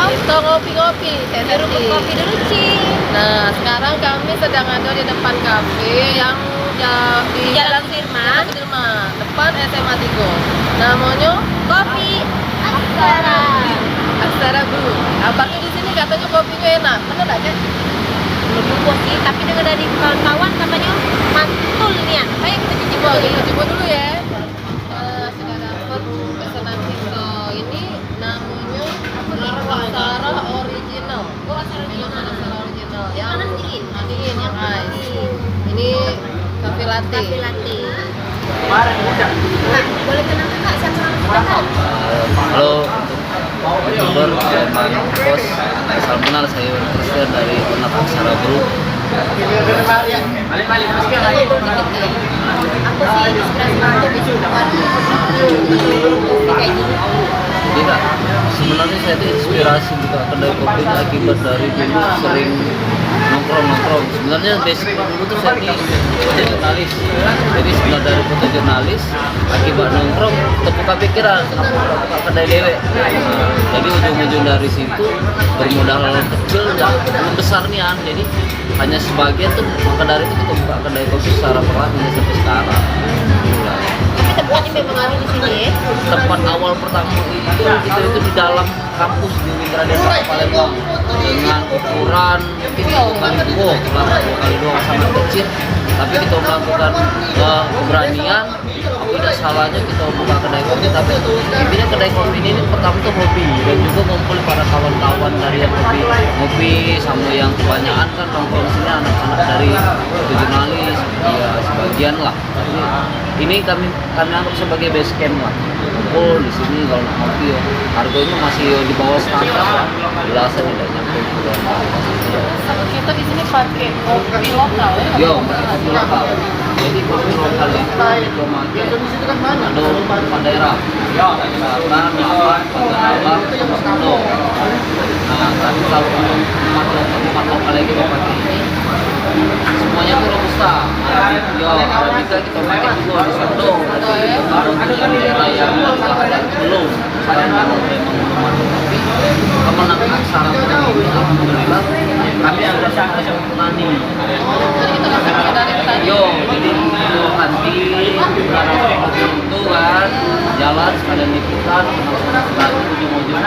Kita ngopi-ngopi, Di rumah kopi dulu sih. Nah, sekarang kami sedang ada di depan kafe yang di Jalan Firman. depan SMA 3. Namanya Kopi Aksara. Aksara Brew. Abangnya di sini katanya kopinya enak. Benar nggak, Cek? Belum puas sih, tapi dengar dari kawan-kawan katanya mantul nih. Ayo kita Coba, cicip coba dulu ya. Sudah dapat pesanan kita. Ini namanya Aksara Original. Aksara Original. Yang Panas dingin. dingin, yang ice. Ini cafe latte. Kopi latte. Kak, boleh kenal Kak siapa nama kita Kak? Halo, YouTuber Sulaiman Bos. Salam kenal, saya Christian dari Penak Aksara Group. Aku sih inspirasi untuk kehidupan kopi kayak gini. Jadi Kak, sebenarnya saya itu inspirasi buka kedai kopi ini akibat dari dulu sering nongkrong. Sebenarnya basic dulu tuh saya ini fotojurnalis. Jadi sebenarnya dari fotojurnalis, akibat nongkrong terbuka pikiran kenapa buka kedai dewe. Nah, jadi ujung-ujung dari situ bermodal kecil dan belum besar nih an. Jadi hanya sebagian tuh, maka dari itu kita buka kedai kopi secara perlahan hingga sampai sekarang. Tapi tempatnya memang ada di sini ya. Tempat awal pertama itu di dalam kampus di Mitra Desa Palembang dengan ukuran mungkin 2x2 sangat kecil, tapi kita melakukan keberanian. Tidak salahnya kita buka kedai kopi, tapi intinya kedai kopi ini pertama tuh hobi dan juga ngumpul para kawan-kawan dari yang ngopi sama yang kebanyakan kan nongkrong di sini anak-anak dari jurnalis ya sebagian lah. Tapi ini kami anggap sebagai base camp lah. Kumpul di sini kalau ngopi ya. Harganya masih di bawah standar lah. Biasa tidak nyampe puluhan. Kita di sini pakai kopi lokal ya. Yo, kopi lokal. Jadi kopi lokal itu diplomasi ada empat daerah. Selatan, Selatan, Tenggara, Sando. Nah, tapi kalau tempat lokal lagi kita pakai ini, semuanya itu robusta. Yo, Arabica kita pakai dulu di Sando. Baru kita di daerah yang belum. Sekarang kalau memang memang kopi, kemenangan Aksara ini alhamdulillah kami sudah sangat menangani. Jadi kita masih dari tadi. Yo, jadi nanti karena itu kan jalan sekalian liputan ujung-ujung.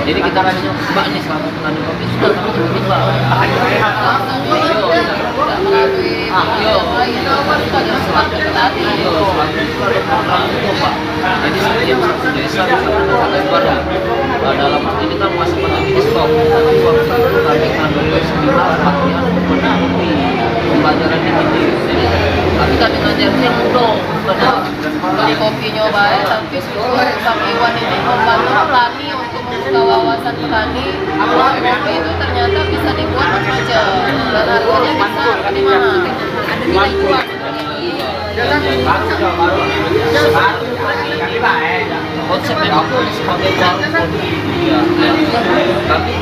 Jadi kita rasanya mbak nih selama menanam kopi sudah kami bikin mbak. Jadi setiap satu desa misalkan ada kakak baru. Dalam arti ini kan masih pandemi stop. Tapi waktu itu kami ngambil seminar latihan mengenai kopi. Pembelajarannya gini. Jadi tapi kami ngajarin yang muda, Beli kopinya baik, tapi sudah Bang Iwan ini membantu petani untuk membuka wawasan petani. Bahwa kopi itu ternyata bisa dibuat macam-macam dan harganya bisa lebih mahal. Ada nilai jual. konsep memang sebagai warung kopi ya, kami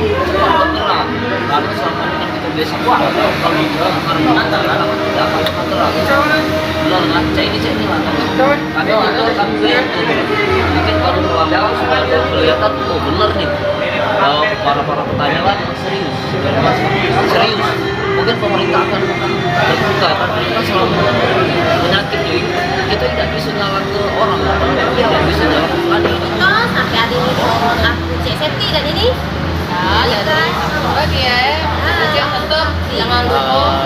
bergerak karena selama ini kan kita biasa kalau karena tidak kalau terang benar kan cek ini lah kami itu kami lihat mungkin kalau lama sudah kelihatan oh benar nih para petani kan serius mungkin pemerintah akan terbuka kan kita selalu penyakit jadi kita tidak bisa nyala ke orang tidak bisa nyala ke petani Oh, sampai hari ini aku cek safety dan ini. Nah, jadi lagi ya, tetap jangan lupa